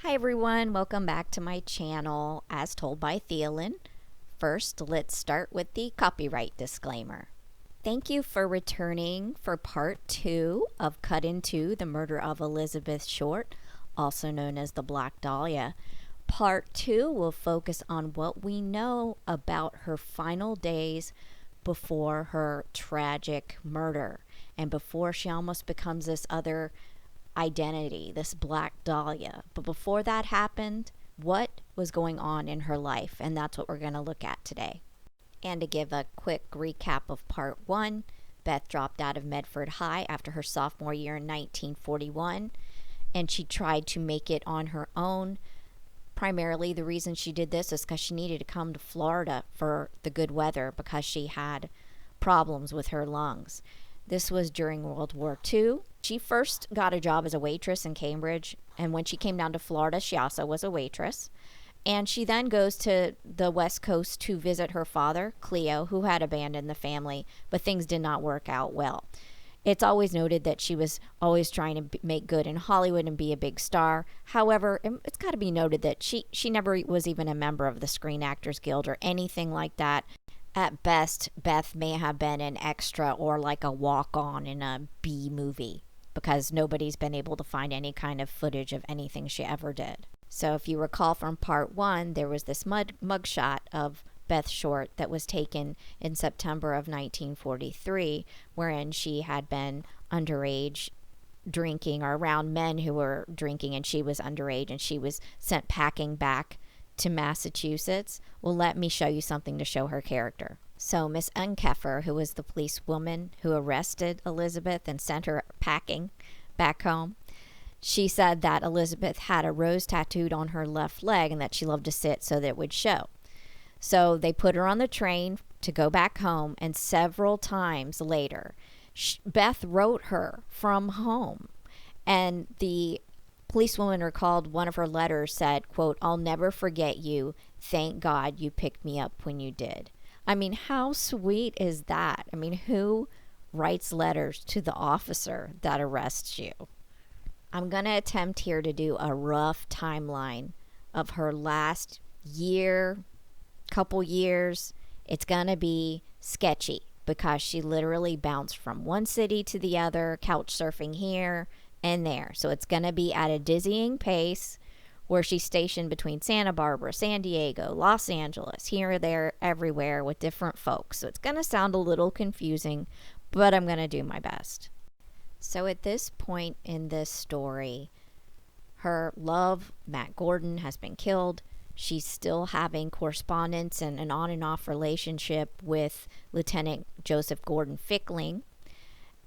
Hi everyone, welcome back to my channel as told by Thielen. First, let's start with the copyright disclaimer. Thank you for returning for part 2 of Cut Into the Murder of Elizabeth Short, also known as the Black Dahlia. Part 2 will focus on what we know about her final days before her tragic murder and before she almost becomes this other identity, this Black Dahlia. But before that happened, what was going on in her life? And that's what we're going to look at today. And to give a quick recap of part 1, Beth dropped out of Medford High after her sophomore year in 1941, and she tried to make it on her own. Primarily, the reason she did this is because she needed to come to Florida for the good weather because she had problems with her lungs. This was during World War II. She first got a job as a waitress in Cambridge, and when she came down to Florida, she also was a waitress. And she then goes to the West Coast to visit her father, Cleo, who had abandoned the family, but things did not work out well. It's always noted that she was always trying to make good in Hollywood and be a big star. However, it's got to be noted that she never was even a member of the Screen Actors Guild or anything like that. At best, Beth may have been an extra or like a walk-on in a B movie because nobody's been able to find any kind of footage of anything she ever did. So if you recall from part 1, there was this mugshot of Beth Short that was taken in September of 1943, wherein she had been underage drinking or around men who were drinking, and she was underage and she was sent packing back to Massachusetts. Well, let me show you something to show her character. So Miss Unkeffer, who was the policewoman who arrested Elizabeth and sent her packing back home, she said that Elizabeth had a rose tattooed on her left leg and that she loved to sit so that it would show. So they put her on the train to go back home, and several times later, Beth wrote her from home, and the policewoman recalled one of her letters said, quote, "I'll never forget you. Thank God you picked me up when you did." I mean, how sweet is that? I mean, who writes letters to the officer that arrests you? I'm going to attempt here to do a rough timeline of her last year, couple years. It's going to be sketchy because she literally bounced from one city to the other, couch surfing here and there. So it's going to be at a dizzying pace where she's stationed between Santa Barbara, San Diego, Los Angeles, here, there, everywhere with different folks. So it's going to sound a little confusing, but I'm going to do my best. So at this point in this story, her love, Matt Gordon, has been killed. She's still having correspondence and an on and off relationship with Lieutenant Joseph Gordon Fickling.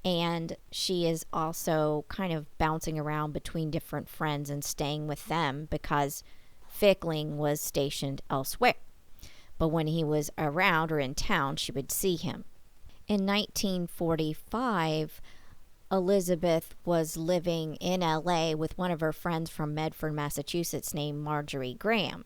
And she is also kind of bouncing around between different friends and staying with them because Fickling was stationed elsewhere. But when he was around or in town, she would see him. In 1945, Elizabeth was living in LA with one of her friends from Medford, Massachusetts, named Marjorie Graham.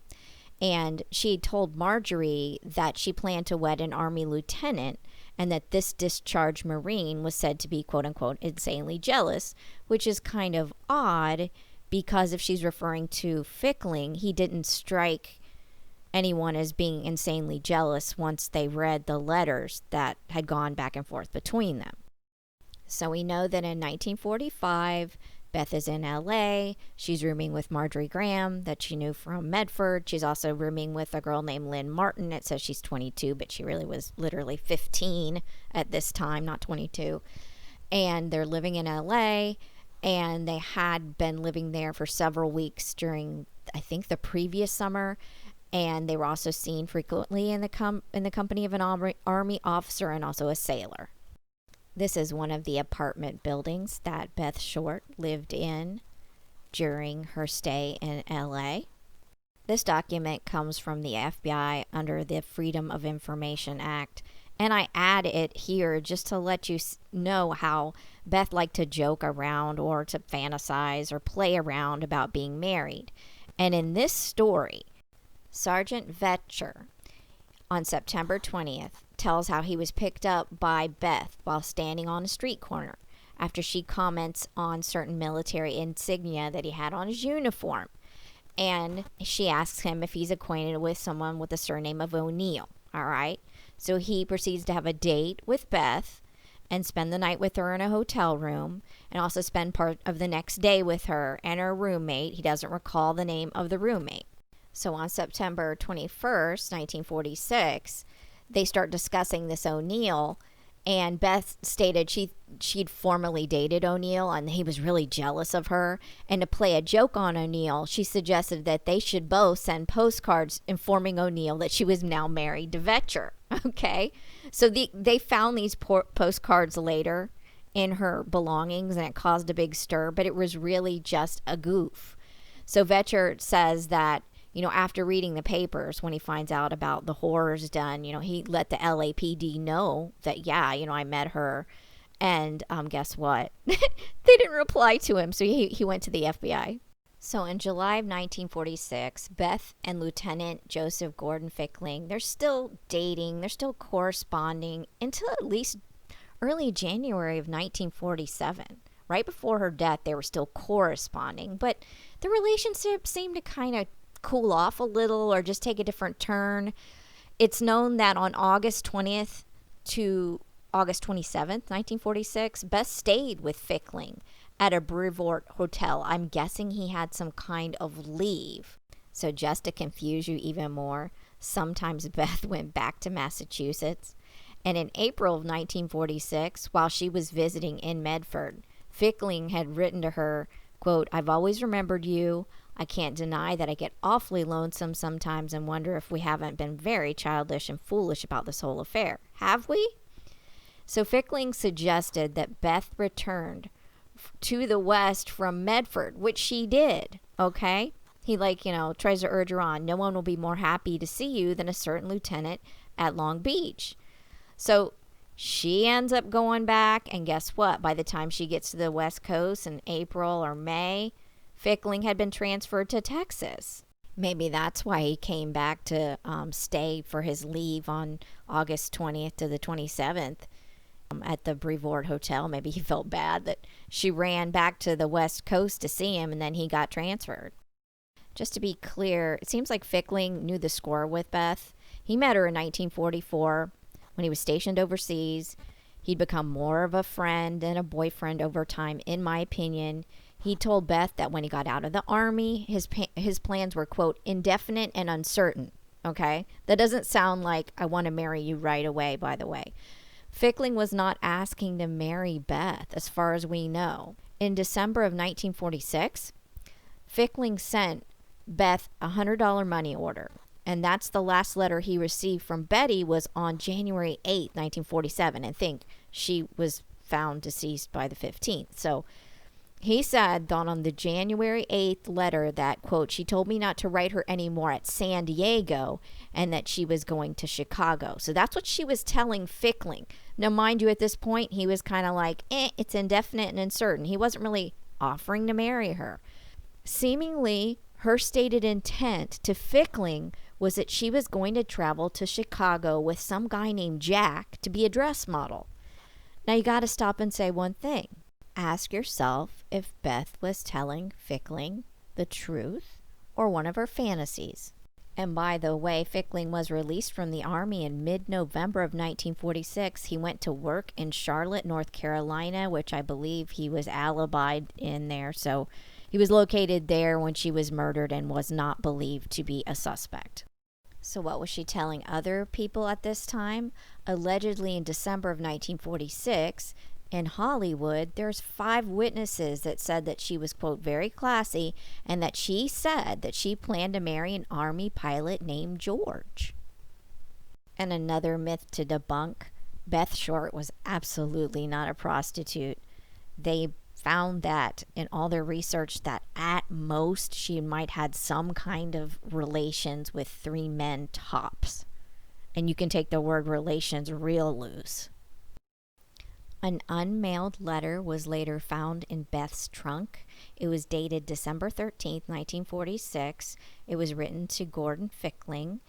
And she told Marjorie that she planned to wed an Army lieutenant and that this discharged Marine was said to be, quote unquote, insanely jealous, which is kind of odd because if she's referring to Fickling, he didn't strike anyone as being insanely jealous once they read the letters that had gone back and forth between them. So we know that in 1945, Beth is in LA. She's rooming with Marjorie Graham that she knew from Medford. She's also rooming with a girl named Lynn Martin. It says she's 22, but she really was literally 15 at this time, not 22. And they're living in LA, and they had been living there for several weeks during, I think, the previous summer. And they were also seen frequently in the company of an Army officer and also a sailor. This is one of the apartment buildings that Beth Short lived in during her stay in LA. This document comes from the FBI under the Freedom of Information Act, and I add it here just to let you know how Beth liked to joke around or to fantasize or play around about being married. And in this story, Sergeant Vetcher, on September 20th, tells how he was picked up by Beth while standing on a street corner after she comments on certain military insignia that he had on his uniform. And she asks him if he's acquainted with someone with the surname of O'Neill. All right. So he proceeds to have a date with Beth and spend the night with her in a hotel room, and also spend part of the next day with her and her roommate. He doesn't recall the name of the roommate. So on September 21st, 1946, they start discussing this O'Neill, and Beth stated she'd formerly dated O'Neill and he was really jealous of her. And to play a joke on O'Neill, she suggested that they should both send postcards informing O'Neill that she was now married to Vetcher. Okay, so they found these postcards later in her belongings, and it caused a big stir, but it was really just a goof. So Vetcher says that, after reading the papers, when he finds out about the horrors done, he let the LAPD know that, I met her. And guess what? They didn't reply to him, so he went to the FBI. So in July of 1946, Beth and Lieutenant Joseph Gordon Fickling, they're still dating, they're still corresponding until at least early January of 1947. Right before her death, they were still corresponding, but the relationship seemed to kind of cool off a little or just take a different turn. It's known that on August 20th to August 27th, 1946, Beth stayed with Fickling at a Brevoort hotel. I'm guessing he had some kind of leave. So just to confuse you even more, sometimes Beth went back to Massachusetts. And in April of 1946, while she was visiting in Medford, Fickling had written to her, quote, "I've always remembered you. I can't deny that I get awfully lonesome sometimes and wonder if we haven't been very childish and foolish about this whole affair. Have we?" So Fickling suggested that Beth returned to the West from Medford, which she did, okay? He tries to urge her on. No one will be more happy to see you than a certain lieutenant at Long Beach. So she ends up going back, and guess what? By the time she gets to the West Coast in April or May, Fickling had been transferred to Texas. Maybe that's why he came back to stay for his leave on August 20th to the 27th. At the Brevoort Hotel. Maybe he felt bad that she ran back to the West Coast to see him, and then he got transferred. Just to be clear, it seems like Fickling knew the score with Beth. He met her in 1944 when he was stationed overseas. He'd become more of a friend and a boyfriend over time, in my opinion. He told Beth that when he got out of the Army, his plans were, quote, indefinite and uncertain. Okay? That doesn't sound like I want to marry you right away, by the way. Fickling was not asking to marry Beth, as far as we know. In December of 1946, Fickling sent Beth a $100 money order, and that's the last letter he received from Betty was on January 8th, 1947, and think she was found deceased by the 15th. So he said that on the January 8th letter that, quote, she told me not to write her anymore at San Diego and that she was going to Chicago. So that's what she was telling Fickling. Now, mind you, at this point, he was kind of like, it's indefinite and uncertain. He wasn't really offering to marry her. Seemingly, her stated intent to Fickling was that she was going to travel to Chicago with some guy named Jack to be a dress model. Now, you got to stop and say one thing. Ask yourself if Beth was telling Fickling the truth or one of her fantasies. And by the way, Fickling was released from the Army in mid-November of 1946. He went to work in Charlotte, North Carolina, which I believe he was alibied in there. So he was located there when she was murdered and was not believed to be a suspect. So what was she telling other people at this time? Allegedly in December of 1946, in Hollywood, there's 5 witnesses that said that she was, quote, very classy, and that she said that she planned to marry an Army pilot named George. And another myth to debunk, Beth Short was absolutely not a prostitute. They found that in all their research that at most she might had some kind of relations with 3 men tops. And you can take the word relations real loose. An unmailed letter was later found in Beth's trunk. It was dated December 13th, 1946. It was written to Gordon Fickling,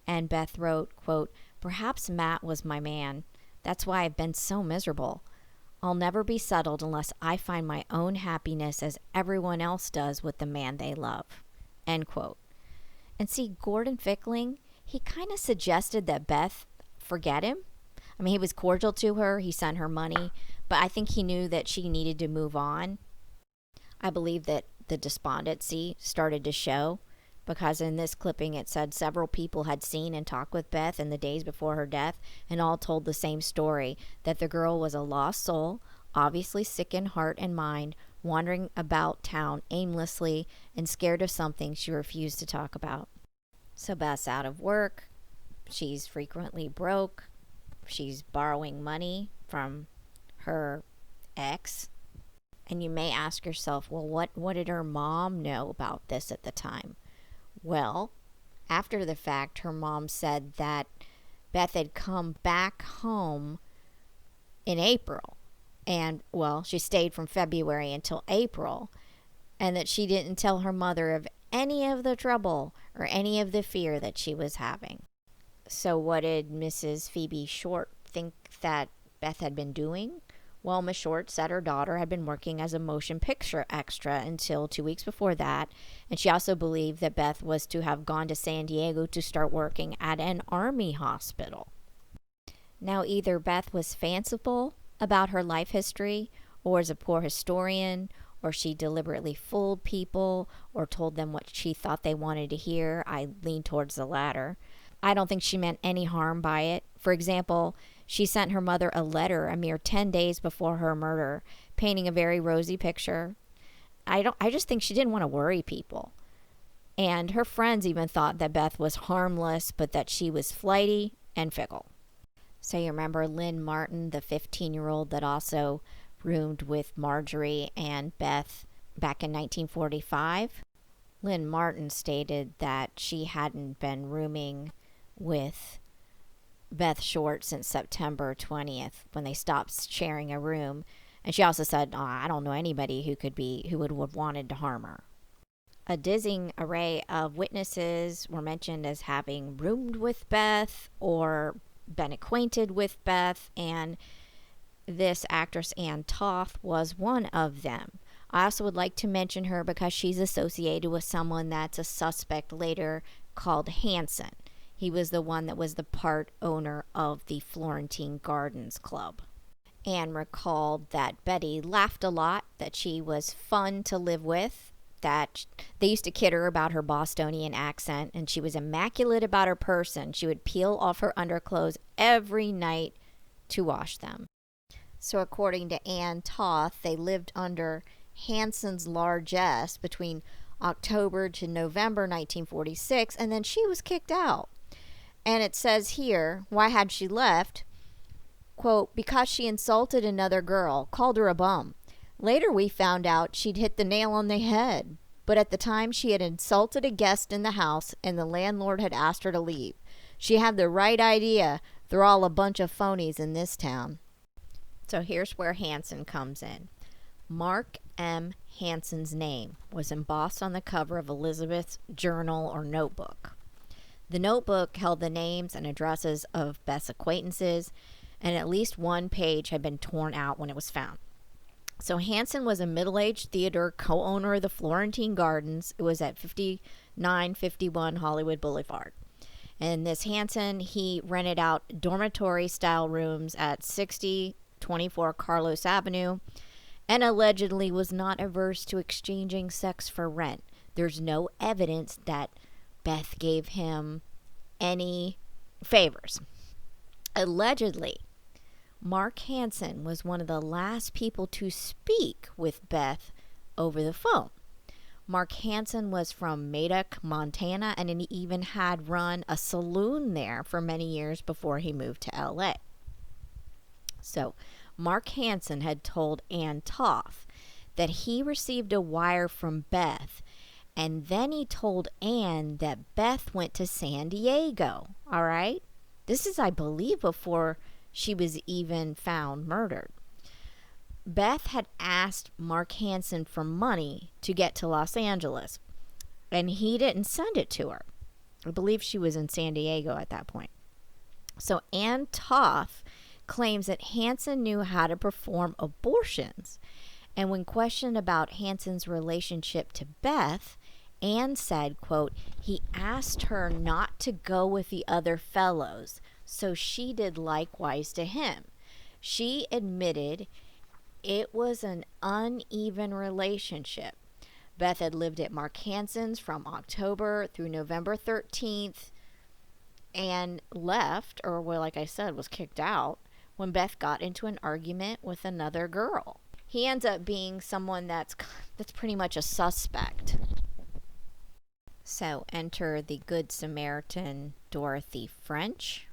and Beth wrote, quote, perhaps Matt was my man. That's why I've been so miserable. I'll never be settled unless I find my own happiness as everyone else does with the man they love. end quote. And see, Gordon Fickling, he kind of suggested that Beth forget him. I mean, he was cordial to her, he sent her money, but I think he knew that she needed to move on. I believe that the despondency started to show, because in this clipping it said several people had seen and talked with Beth in the days before her death, and all told the same story, that the girl was a lost soul, obviously sick in heart and mind, wandering about town aimlessly and scared of something she refused to talk about. So Beth's out of work, she's frequently broke, she's borrowing money from her ex. And you may ask yourself, well, what did her mom know about this at the time? Well, after the fact, her mom said that Beth had come back home in April. And, well, she stayed from February until April. And that she didn't tell her mother of any of the trouble or any of the fear that she was having. So what did Mrs. Phoebe Short think that Beth had been doing? Well, Miss Short said her daughter had been working as a motion picture extra until 2 weeks before that, and she also believed that Beth was to have gone to San Diego to start working at an army hospital. Now, either Beth was fanciful about her life history, or was a poor historian, or she deliberately fooled people, or told them what she thought they wanted to hear. I lean towards the latter. I don't think she meant any harm by it. For example, she sent her mother a letter a mere 10 days before her murder, painting a very rosy picture. I just think she didn't want to worry people. And her friends even thought that Beth was harmless, but that she was flighty and fickle. So you remember Lynn Martin, the 15-year-old that also roomed with Marjorie and Beth back in 1945? Lynn Martin stated that she hadn't been rooming with Beth Short since September 20th, when they stopped sharing a room. And she also said, I don't know anybody who would have wanted to harm her. A dizzying array of witnesses were mentioned as having roomed with Beth or been acquainted with Beth, and this actress Ann Toth was one of them. I also would like to mention her because she's associated with someone that's a suspect later called Hansen. He was the one that was the part owner of the Florentine Gardens Club. Anne recalled that Betty laughed a lot, that she was fun to live with, that they used to kid her about her Bostonian accent, and she was immaculate about her person. She would peel off her underclothes every night to wash them. So according to Ann Toth, they lived under Hansen's largesse between October to November 1946, and then she was kicked out. And it says here, why had she left? Quote, because she insulted another girl, called her a bum. Later we found out she'd hit the nail on the head. But at the time she had insulted a guest in the house and the landlord had asked her to leave. She had the right idea. They're all a bunch of phonies in this town. So here's where Hansen comes in. Mark M. Hansen's name was embossed on the cover of Elizabeth's journal or notebook. The notebook held the names and addresses of Beth's acquaintances, and at least one page had been torn out when it was found. So Hansen was a middle-aged theater co-owner of the Florentine Gardens. It was at 5951 Hollywood Boulevard. And this Hansen, he rented out dormitory-style rooms at 6024 Carlos Avenue, and allegedly was not averse to exchanging sex for rent. There's no evidence that Beth gave him any favors. Allegedly, Mark Hansen was one of the last people to speak with Beth over the phone. Mark Hansen was from Madoc, Montana, and he even had run a saloon there for many years before he moved to LA. So, Mark Hansen had told Ann Toth that he received a wire from Beth, and then he told Ann that Beth went to San Diego. All right? This is, I believe, before she was even found murdered. Beth had asked Mark Hansen for money to get to Los Angeles, and he didn't send it to her. I believe she was in San Diego at that point. So Ann Toth claims that Hansen knew how to perform abortions, and when questioned about Hansen's relationship to Beth, Anne said, quote, he asked her not to go with the other fellows, so she did likewise to him. She admitted it was an uneven relationship. Beth had lived at Mark Hansen's from October through November 13th and left, or well, like I said, was kicked out when Beth got into an argument with another girl. He ends up being someone that's pretty much a suspect. So enter the Good Samaritan, Dorothy French.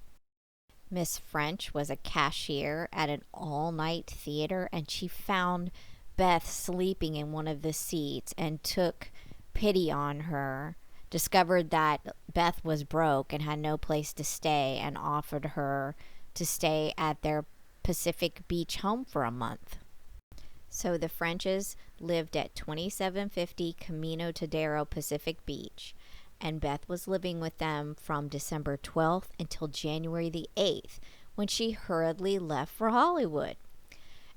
Miss French was a cashier at an all-night theater, and she found Beth sleeping in one of the seats and took pity on her, discovered that Beth was broke and had no place to stay, and offered her to stay at their Pacific Beach home for a month. So the Frenches lived at 2750 Camino Tadero, Pacific Beach, and Beth was living with them from December 12th until January the 8th, when she hurriedly left for Hollywood.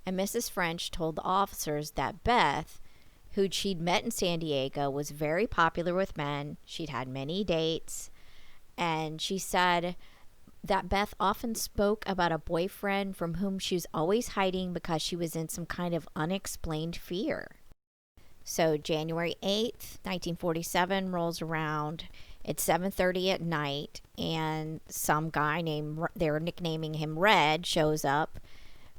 And Mrs. French told the officers that Beth, who she'd met in San Diego, was very popular with men. She'd had many dates, and she said that Beth often spoke about a boyfriend from whom she was always hiding because she was in some kind of unexplained fear. So January 8th, 1947 rolls around. It's 7:30 at night, and some guy named, they're nicknaming him Red, shows up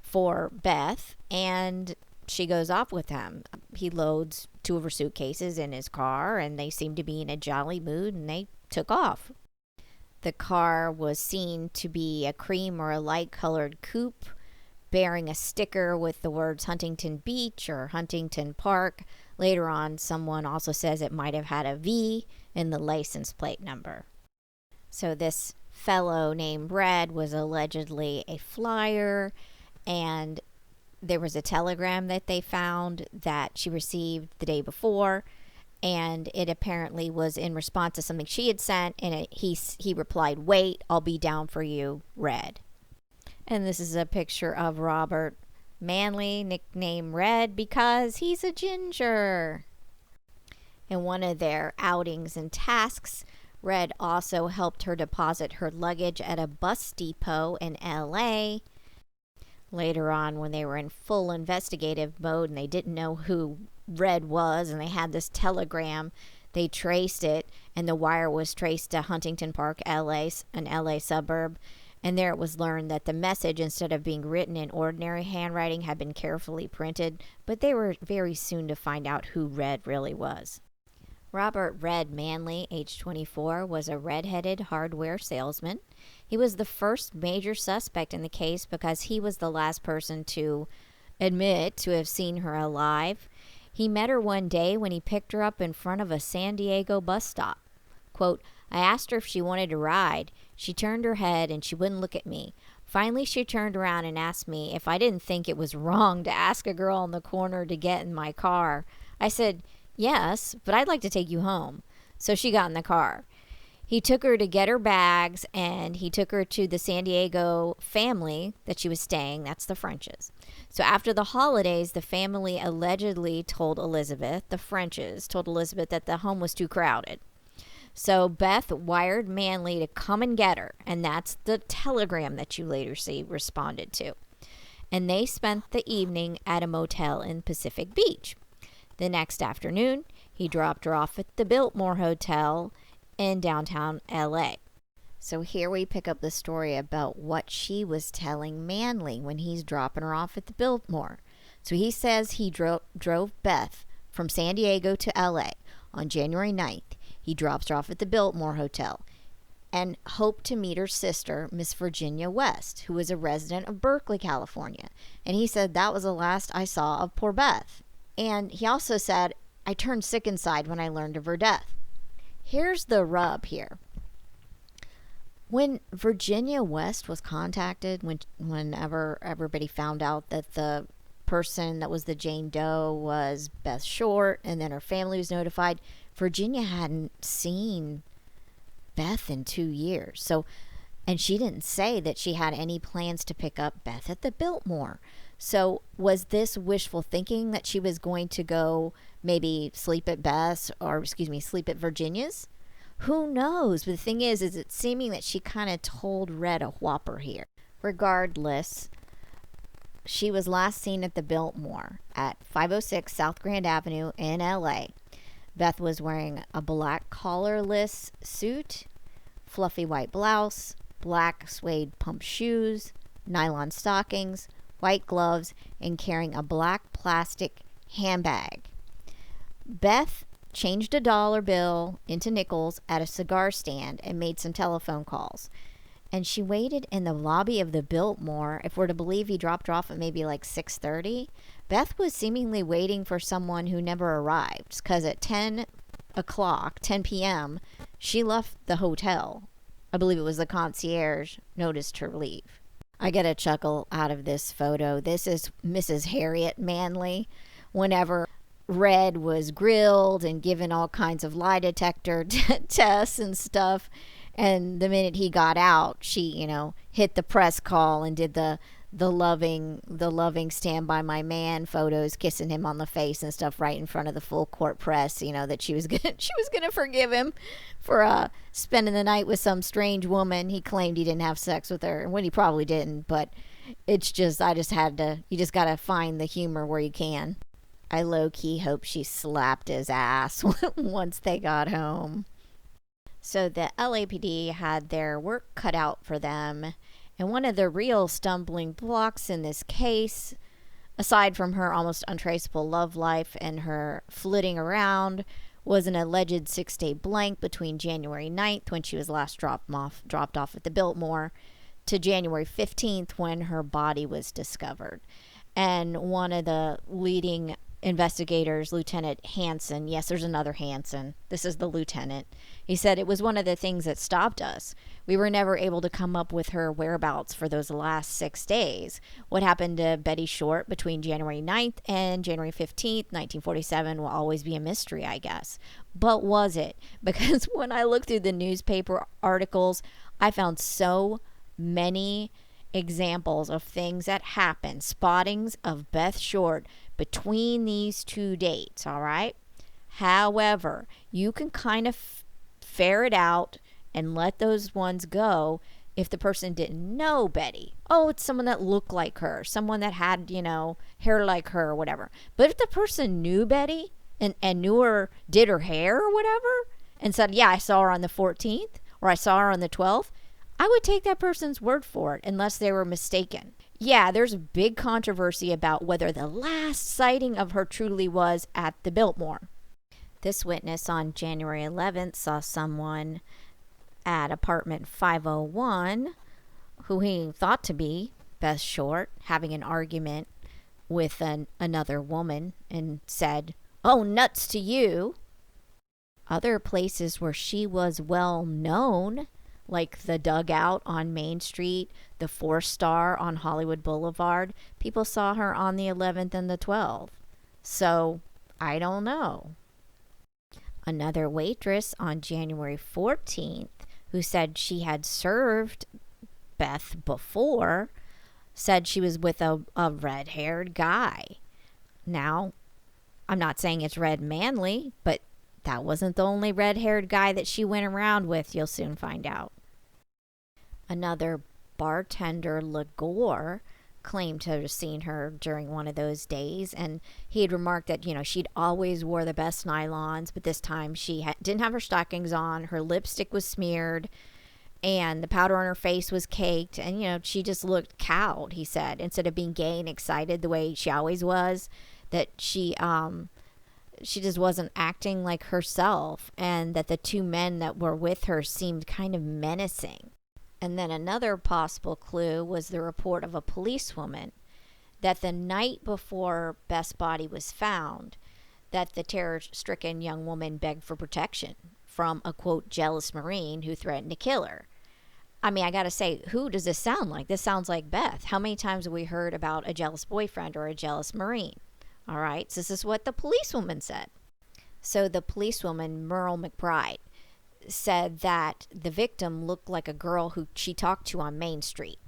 for Beth, and she goes off with him. He loads 2 of her suitcases in his car, and they seem to be in a jolly mood, and they took off. The car was seen to be a cream or a light-colored coupe bearing a sticker with the words Huntington Beach or Huntington Park. Later on, someone also says it might have had a V in the license plate number. So this fellow named Red was allegedly a flyer, and there was a telegram that they found that she received the day before, and it apparently was in response to something she had sent, and he replied, "Wait, I'll be down for you, Red." And this is a picture of Robert Manley, nicknamed Red because he's a ginger. In one of their outings and tasks, Red also helped her deposit her luggage at a bus depot in LA. Later on, when they were in full investigative mode and they didn't know who Red was, and they had this telegram, they traced it, and the wire was traced to Huntington Park, LA, an LA suburb. And there it was learned that the message, instead of being written in ordinary handwriting, had been carefully printed, but they were very soon to find out who Red really was. Robert Red Manley, age 24, was a red-headed hardware salesman. He was the first major suspect in the case because he was the last person to admit to have seen her alive. He met her one day when he picked her up in front of a San Diego bus stop. Quote, I asked her if she wanted to ride. She turned her head and she wouldn't look at me. Finally, she turned around and asked me if I didn't think it was wrong to ask a girl on the corner to get in my car. I said, yes, but I'd like to take you home. So she got in the car. He took her to get her bags, and he took her to the San Diego family that she was staying. That's the Frenches. So after the holidays, the family allegedly told Elizabeth, the Frenches told Elizabeth that the home was too crowded. So Beth wired Manley to come and get her, and that's the telegram that you later see responded to. And they spent the evening at a motel in Pacific Beach. The next afternoon, he dropped her off at the Biltmore Hotel in downtown LA. So here we pick up the story about what she was telling Manley when he's dropping her off at the Biltmore. So he says he drove Beth from San Diego to LA on January 9th. He drops her off at the Biltmore Hotel and hoped to meet her sister, Miss Virginia West, who was a resident of Berkeley, California. And he said that was the last I saw of poor Beth. And he also said, I turned sick inside when I learned of her death. Here's the rub here. When Virginia West was contacted, whenever everybody found out that the person that was the Jane Doe was Beth Short, and then her family was notified, Virginia hadn't seen Beth in 2 years. So And she didn't say that she had any plans to pick up Beth at the Biltmore. So was this wishful thinking that she was going to go maybe sleep at Beth's, or sleep at Virginia's? Who knows? But the thing is it's seeming that she kind of told Red a whopper here. Regardless, she was last seen at the Biltmore at 506 South Grand Avenue in LA. Beth was wearing a black collarless suit, fluffy white blouse, black suede pump shoes, nylon stockings, white gloves, and carrying a black plastic handbag. Beth changed a dollar bill into nickels at a cigar stand and made some telephone calls. And she waited in the lobby of the Biltmore. If we're to believe he dropped her off at maybe like 6:30, Beth was seemingly waiting for someone who never arrived, because at 10 p.m., she left the hotel. I believe it was the concierge noticed her leave. I get a chuckle out of this photo. This is Mrs. Harriet Manley. Whenever Red was grilled and given all kinds of lie detector tests and stuff, and the minute he got out, she, hit the press call and did the loving stand by my man photos, kissing him on the face and stuff right in front of the full court press, that she was gonna forgive him for spending the night with some strange woman. He claimed he didn't have sex with her, when he probably didn't, but it's just, you just gotta find the humor where you can. I low-key hope she slapped his ass once they got home. So the LAPD had their work cut out for them, and one of the real stumbling blocks in this case, aside from her almost untraceable love life and her flitting around, was an alleged 6-day blank between January 9th, when she was last dropped off at the Biltmore, to January 15th, when her body was discovered. And one of the leading investigators, Lieutenant Hansen — yes, there's another Hansen, this is the lieutenant — he said it was one of the things that stopped us. We were never able to come up with her whereabouts for those last 6 days. What happened to Betty Short between January 9th and January 15th, 1947 will always be a mystery, I guess. But was it? Because when I looked through the newspaper articles, I found so many examples of things that happened, spottings of Beth Short between these two dates, all right? However, you can kind of ferret out and let those ones go if the person didn't know Betty. Oh, it's someone that looked like her, someone that had, hair like her or whatever. But if the person knew Betty and knew her, did her hair or whatever, and said, yeah, I saw her on the 14th or I saw her on the 12th, I would take that person's word for it unless they were mistaken. Yeah, there's a big controversy about whether the last sighting of her truly was at the Biltmore. This witness on January 11th saw someone at apartment 501 who he thought to be Beth Short having an argument with another woman, and said, "Oh, nuts to you." Other places where she was well known, like the Dugout on Main Street, the 4-Star on Hollywood Boulevard, people saw her on the 11th and the 12th. So, I don't know. Another waitress on January 14th, who said she had served Beth before, said she was with a red-haired guy. Now, I'm not saying it's Red Manley, but that wasn't the only red-haired guy that she went around with, you'll soon find out. Another bartender, Legore, claimed to have seen her during one of those days, and he had remarked that, she'd always wore the best nylons, but this time she didn't have her stockings on, her lipstick was smeared, and the powder on her face was caked, and, she just looked cowed, he said, instead of being gay and excited the way she always was, that she just wasn't acting like herself, and that the two men that were with her seemed kind of menacing. And then another possible clue was the report of a policewoman that the night before Beth's body was found, that the terror-stricken young woman begged for protection from a, quote, jealous Marine who threatened to kill her. I mean, I gotta say, who does this sound like? This sounds like Beth. How many times have we heard about a jealous boyfriend or a jealous Marine? All right, so this is what the policewoman said. So the policewoman, Merle McBride, said that the victim looked like a girl who she talked to on Main Street.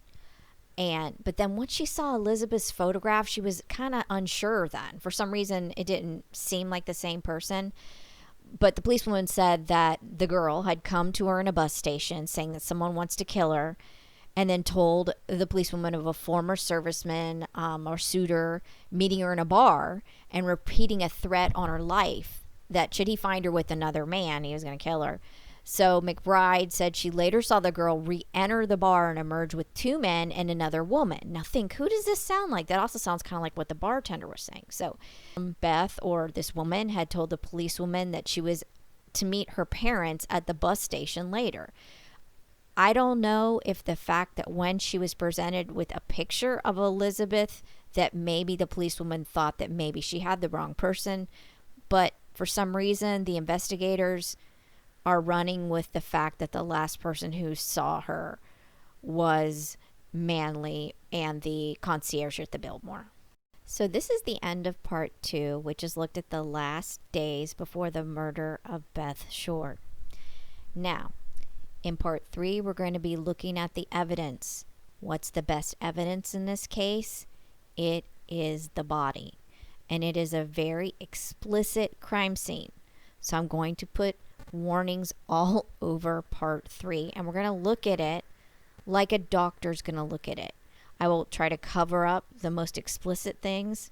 But then once she saw Elizabeth's photograph, she was kind of unsure then. For some reason, it didn't seem like the same person. But the policewoman said that the girl had come to her in a bus station saying that someone wants to kill her, and then told the policewoman of a former serviceman or suitor meeting her in a bar and repeating a threat on her life that should he find her with another man, he was going to kill her. So McBride said she later saw the girl re-enter the bar and emerge with two men and another woman. Now think, who does this sound like? That also sounds kind of like what the bartender was saying. So Beth, or this woman, had told the policewoman that she was to meet her parents at the bus station later. I don't know if the fact that when she was presented with a picture of Elizabeth, that maybe the policewoman thought that maybe she had the wrong person, but for some reason the investigators are running with the fact that the last person who saw her was Manley and the concierge at the Biltmore. So this is the end of part 2, which is looked at the last days before the murder of Beth Short. Now, in part 3, we're going to be looking at the evidence. What's the best evidence in this case? It is the body. And it is a very explicit crime scene. So I'm going to put warnings all over part 3, and we're going to look at it like a doctor's going to look at it. I will try to cover up the most explicit things,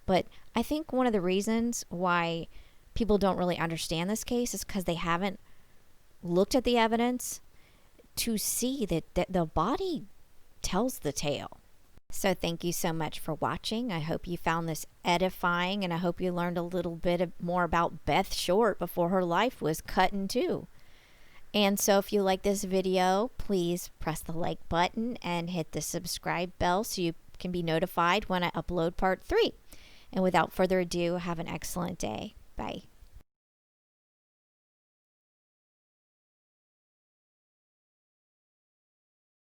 but I think one of the reasons why people don't really understand this case is because they haven't looked at the evidence to see that the body tells the tale. So thank you so much for watching. I hope you found this edifying, and I hope you learned a little bit more about Beth Short before her life was cut in two. And so if you like this video, please press the like button and hit the subscribe bell so you can be notified when I upload part 3. And without further ado, have an excellent day. Bye.